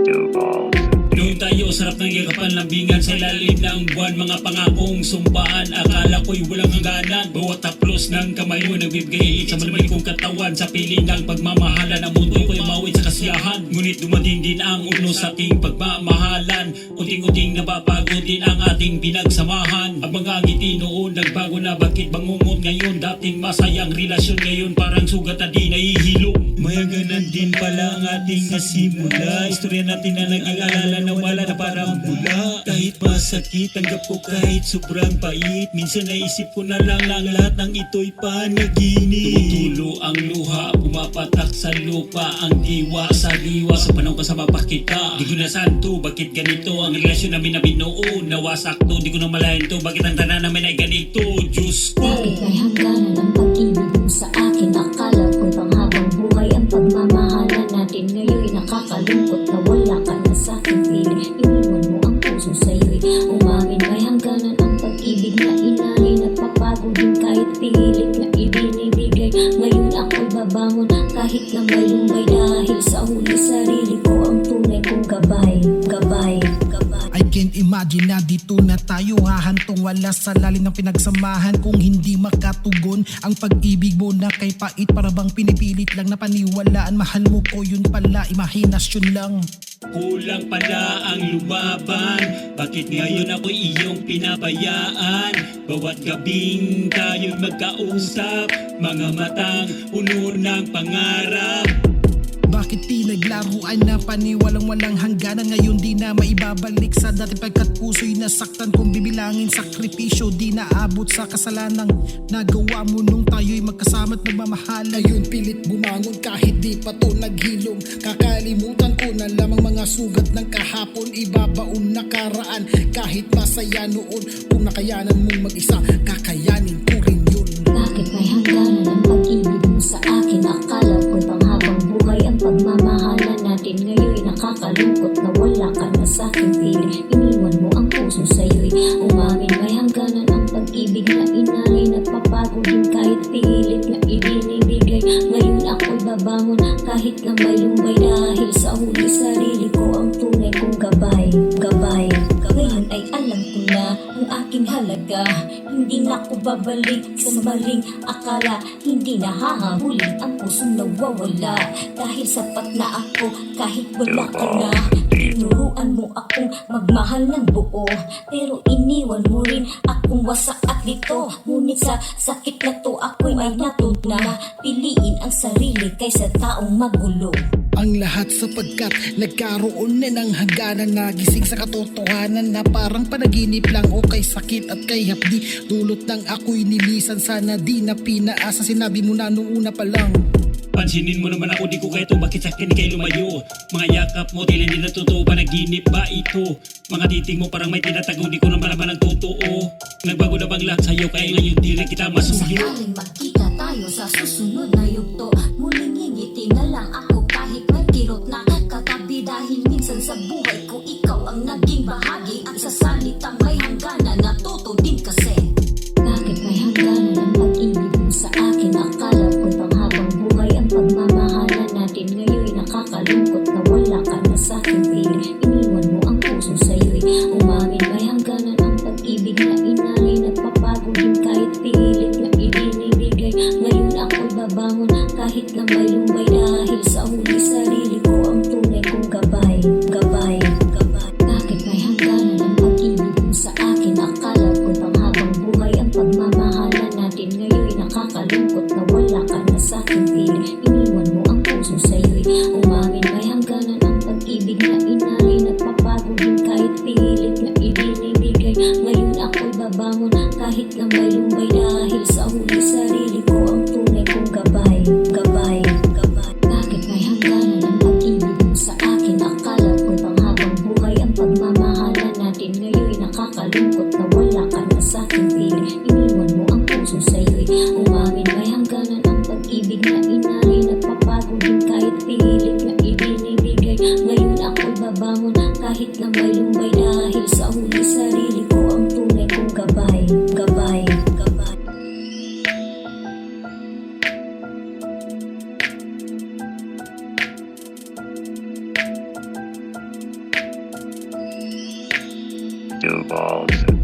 Noon tayo, sarap ng yakapan, lambingan sa ilalim ng buwan. Mga pangakong sumpaan, akala ko'y walang hangganan. Bawat taplos ng kamay mo nagbibigay sa malamig kong katawan. Sa piling ng pagmamahalan, ang mundo ko'y mawit sa kasiyahan. Ngunit dumating din ang uno sa ating pagmamahalan. Unting-unting nababago din ang ating pinagsamahan. Ang mga ngiti noon nagbago na, bakit bangungot ngayon? Dating masayang relasyon ngayon, parang sugat na di nahihilo. Mayaganan din pala ang ating nasimula. Istorya natin na nag-aalala na wala na parang bula. Kahit masakit, tanggap ko kahit sobrang pait. Minsan naisip ko na lang lahat ng ito'y panaginip. Tumutulo ang luha, pumapatak sa lupa. Ang diwa sa diwa, sa panahon kasama pa kita. Di ko na santo, bakit ganito ang relasyon namin na binuo? Nawasakto, di ko na malayan to, bakit ang tanan namin ay ganito? Diyos ko! Bakit may hangganan ang pag-ibig mo sa akin? Akala ko'y panghabang buhay ang pagmamahalan natin. Ngayon'y nakakalungkot na wala ka na sa aking piling. Iniwan mo ang puso sa'yo'y umamin. May hangganan ang pag-ibig na inalay. Nagpapago din kahit pilit na ibinibigay. Ngayon ako'y babangon kahit na may lumbay. Dahil sa huli sarili ko ang tunay kong gabay. I can't imagine na dito na tayo hahantong. Wala sa lalim ng pinagsamahan kung hindi makatugon ang pag-ibig mo na kay pait. Para bang pinipilit lang na paniwalaan. Mahal mo ko, yun pala, imahinasyon lang. Kulang pala ang lumaban, bakit ngayon ako'y iyong pinabayaan? Bawat gabing tayo'y magkausap, mga matang puno ng pangarap. Bakit di naglaruan na paniwalang-walang hangganan? Ngayon di na maibabalik sa dati pagkat puso'y nasaktan. Kung bibilangin sakripisyo, di naabot sa kasalanang nagawa mo nung tayo'y magkasama't nagmamahal. Ngayon pilit bumangon kahit di pa to naghilom. Kakalimutan ko na lamang mga sugat ng kahapon. Ibabaon nakaraan kahit masaya noon. Kung nakayanan mong mag-isa, kakayanin ko rin yun. Bakit may hangganan ang pag-ibig mo sa akin? Akala ko'y panghabang buhay ang pagmamahalan natin. Ngayon'y nakakalungkot na wala ka na sa aking piling. Iniwan mo ang puso sa'yo'y umamin. May hangganan ang pag-ibig na inalay. Nagpapago din kahit pilit na ibinibigay. Ngayon ako'y babangon kahit na may lumbay. Dahil sa huli sarili ko ang tunay kong gabay. Ngayon ay alam ko na ang aking halaga. Hindi na ako babalik sa maling akala. Hindi na hahabulin ang pusong nawawala. Dahil sapat na ako kahit wala ka na. Tinuruan mo akong magmahal ng buo, pero iniwan mo rin akong wasak at lito. Ngunit sa sakit na to ako'y may natuto na piliin ang sarili kaysa taong magulo. Ang lahat sapagkat nagkaroon na ng hangganan. Nagising sa katotohanan na parang panaginip lang. O kay sakit at kay hapdi, dulot ng ako'y nilisan. Sana di na pinaasa, sinabi mo na nung una pa lang. Pansinin mo naman ako, di ko kaya to, bakit sa akin kayo lumayo? Mga yakap mo, tila hindi na totoo, panaginip ba ito? Mga titing mo parang may tinatago, di ko na malaman ang totoo. Nagbago na bang lahat sa'yo, kaya ngayon di na kita masuyo? Sakaling magkita tayo sa susunod na yugto, muling ngingiti na lang ako kahit may kirot na katabi. Dahil minsan sa buhay ko ikaw ang naging bahagi. At sa salitang may hangganan, natuto din kasi. Bakit may hangganan ang pag-ibig mo sa akin? Akala ko'y panghabang buhay ang pagmamahalan natin. Ngayon'y nakakalungkot na wala ka na sa aking piling. Iniwan mo ang puso sa'yo'y umamin. May hangganan ang pag-ibig na inalay. Nagpapago din kahit pilit na ibinibigay. Ngayon ako'y babangon kahit na may lumbay. Dahil sa huli sarili ko ang tunay kong gabay. Bakit may hangganan ang pag-ibig mo sa akin? Akala ko'y panghabang buhay ang pagmamahalan natin. Ngayon'y nakakalungkot na wala ka na sa aking piling. Iniwan mo ang puso sa'yo'y umamin. May hangganan ang pag-ibig na inalay. Nagpapago din kahit pilit na ibinibigay. Ngayon ako'y babangon kahit na may lumbay. Dahil sa huli sarili ko ang tunay kong gabay. Bakit may hangganan ang pag-ibig mo sa akin? Akala ko'y panghabang buhay ang pagmamahalan natin. Ngayon'y nakakalungkot na wala ka na sa aking piling. Iniwan mo ang puso sa'yo'y umamin. May hangganan ang pag-ibig na inalay. Nagpapago din kahit pilit na ibinibigay. Ngayon ako'y babangon kahit na may lumbay. Dahil sa huli sarili ko ang tunay kong gabay. Balls.